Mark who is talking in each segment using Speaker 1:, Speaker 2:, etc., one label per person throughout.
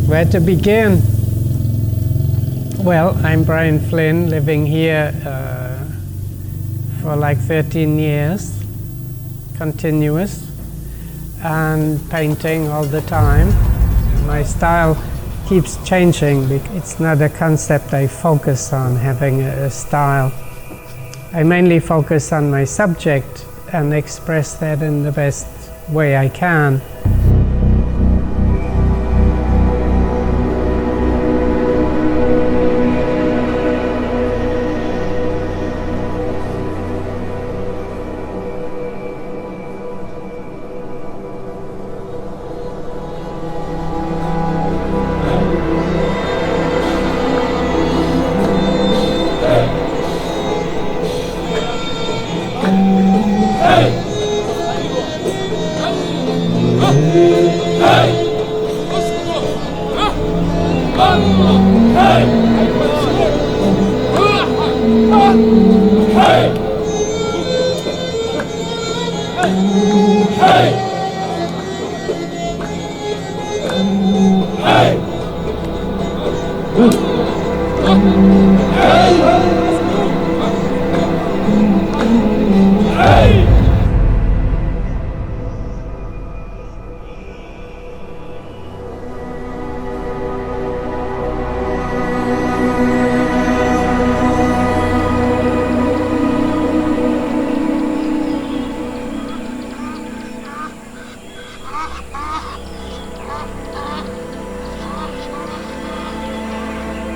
Speaker 1: Where to begin? Well, I'm Brian Flynn, living here for like 13 years, continuous, and painting all the time. My style keeps changing. It's not a concept I focus on, having a style. I mainly focus on my subject and express that in the best way I can.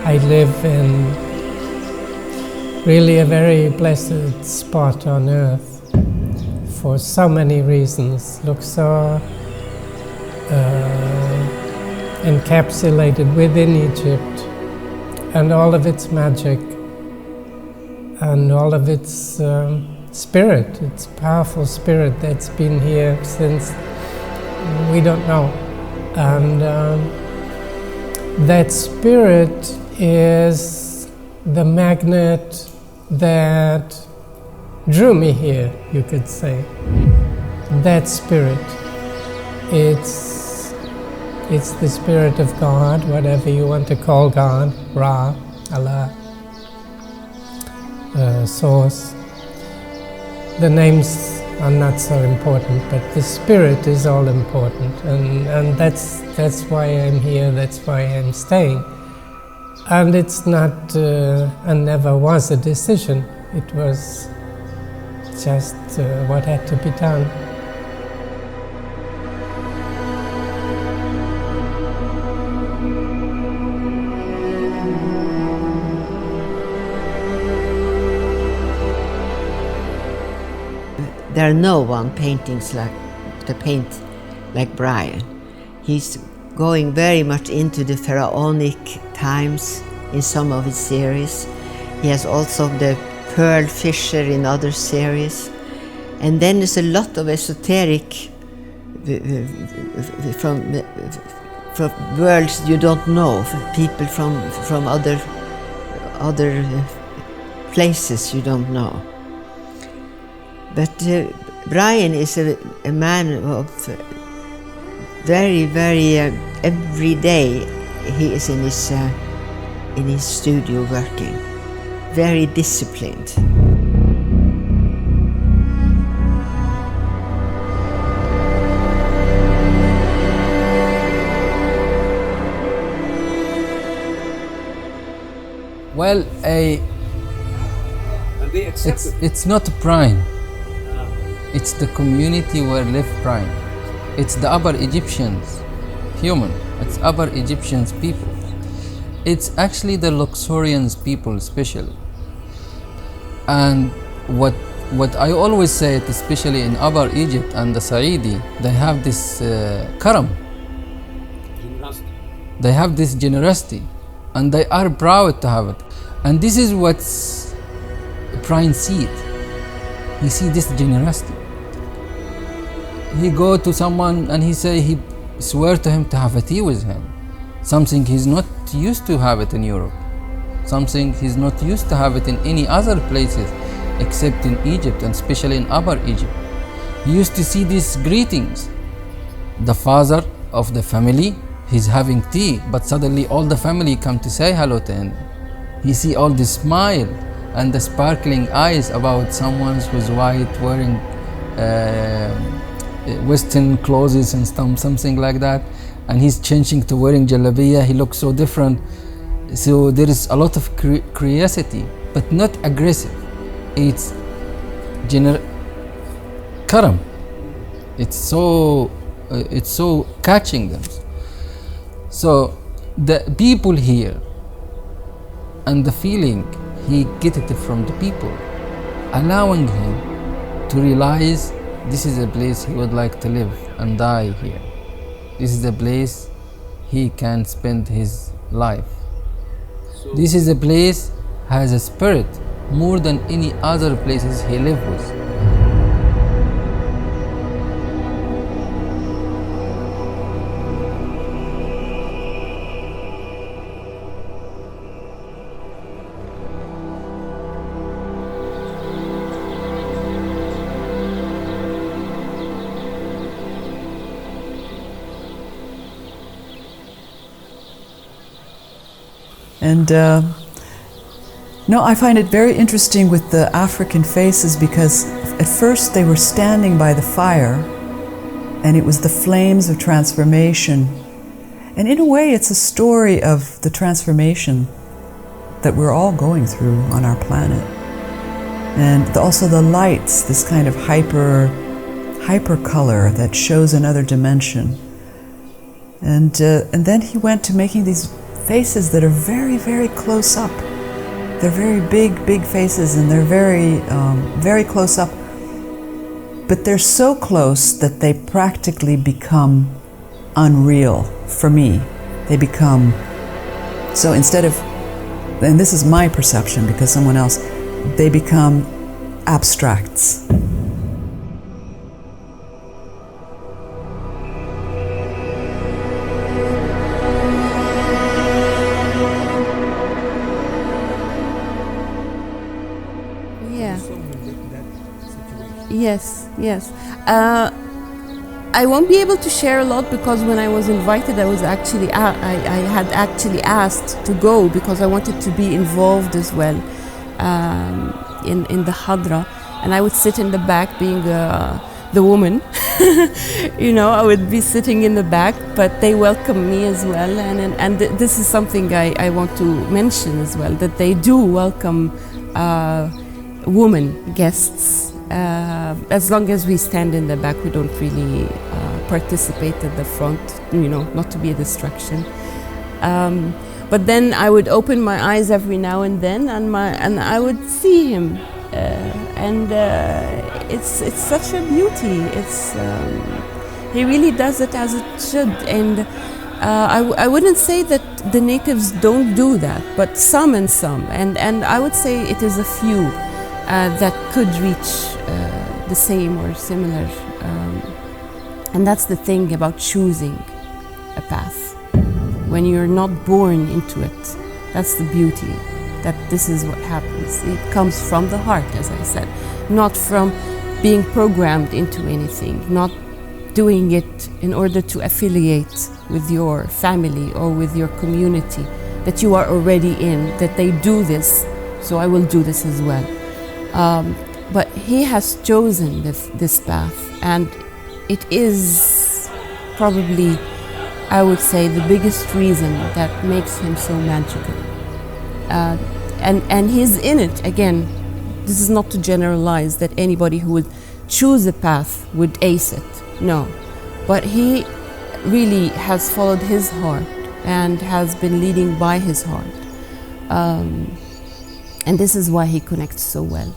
Speaker 1: I live in really a very blessed spot on earth for so many reasons. Luxor, encapsulated within Egypt, and all of its magic and all of its spirit, its powerful spirit that's been here since we don't know. And that spirit is the magnet that drew me here, you could say. That spirit, it's the spirit of God, whatever you want to call God, Ra, Allah, Source. The names are not so important, but the spirit is all important, and that's why I'm here, that's why I'm staying. And it's not, and never was a decision. It was just what had to be done.
Speaker 2: There are no one paintings like to paint like Brian. He's going very much into the pharaonic times in some of his series. He has also the pearl fisher in other series. And then there's a lot of esoteric from worlds you don't know, people from other places you don't know. But Brian is a man of very, every day he is in his studio working, very disciplined.
Speaker 3: Well, it's not Brian. It's the community where live Brian. It's the Upper Egyptians, human. It's Upper Egyptians people. It's actually the Luxorians people especially. And what I always say, especially in Upper Egypt and the Saidi, they have this karam. They have this generosity, and they are proud to have it. And this is what Brian sees. He sees this generosity. He go to someone and he swear to him to have a tea with him. Something he's not used to have it in Europe. Something he's not used to have it in any other places except in Egypt, and especially in Upper Egypt. He used to see these greetings. The father of the family, He's having tea, but suddenly all the family come to say hello to him. He see all the smile and the sparkling eyes about someone who's white, wearing Western clothes and something like that, and he's changing to wearing Jalabiya. He looks so different. So there is a lot of curiosity, but not aggressive. It's karam. It's so catching them. So the people here and the feeling, he get it from the people, allowing him to realize this is a place he would like to live and die here. This is a place he can spend his life. This is a place has a spirit more than any other places he lived with.
Speaker 4: And no, I find it very interesting with the African faces, because at first they were standing by the fire and it was the flames of transformation. And in a way it's a story of the transformation that we're all going through on our planet. And also the lights, this kind of hyper color that shows another dimension. And then he went to making these faces that are very, very close up. They're very big faces, and they're very close up. But they're so close that they practically become unreal for me. They become, so instead of, and this is my perception because someone else, they become abstracts.
Speaker 5: Yes. I won't be able to share a lot because when I was invited, I had actually asked to go because I wanted to be involved as well in the Hadra, and I would sit in the back, being the woman. I would be sitting in the back, but they welcome me as well, and this is something I want to mention as well, that they do welcome women guests. As long as we stand in the back, we don't really participate at the front, not to be a distraction. But then I would open my eyes every now and then, and I would see him, and it's such a beauty. He really does it as it should, and I wouldn't say that the natives don't do that, but some, and I would say it is a few that could reach the same or similar, and that's the thing about choosing a path. When you're not born into it, that's the beauty, that this is what happens. It comes from the heart, as I said, not from being programmed into anything, not doing it in order to affiliate with your family or with your community that you are already in, that they do this, so I will do this as well. But he has chosen this path, and it is probably, I would say, the biggest reason that makes him so magical. And he's in it, again, this is not to generalize that anybody who would choose a path would ace it, no. But he really has followed his heart and has been leading by his heart. And this is why he connects so well.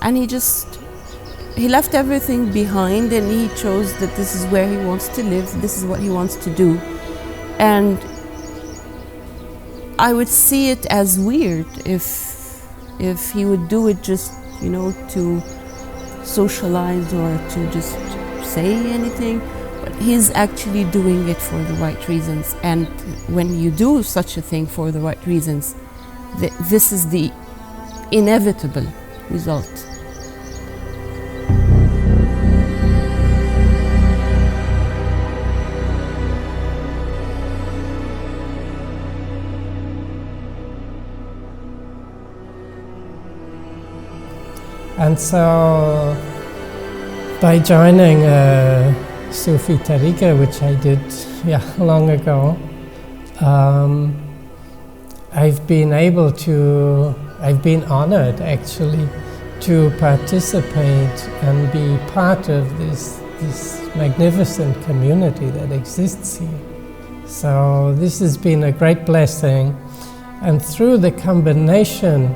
Speaker 5: And he left everything behind, and he chose that this is where he wants to live, this is what he wants to do. And I would see it as weird if he would do it just, to socialize or to just say anything. But he's actually doing it for the right reasons. And when you do such a thing for the right reasons, this is the inevitable result.
Speaker 1: And so by joining a Sufi Tariqa, which I did long ago, I've been honored actually to participate and be part of this magnificent community that exists here. So this has been a great blessing, and through the combination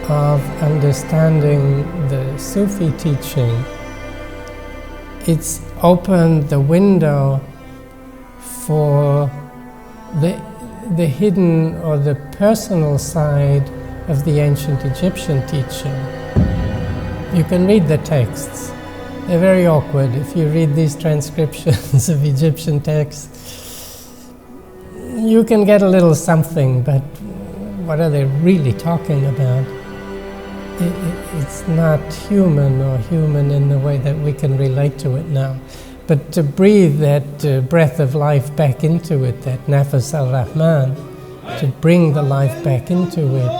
Speaker 1: of understanding the Sufi teaching, it's opened the window for the hidden or the personal side of the ancient Egyptian teaching. You can read the texts. They're very awkward. If you read these transcriptions of Egyptian texts, you can get a little something, but what are they really talking about? It's not human or human in the way that we can relate to it now. But to breathe that breath of life back into it, that nafas al-Rahman, to bring the life back into it,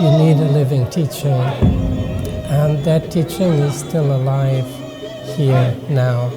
Speaker 1: you need a living teaching. And that teaching is still alive here now.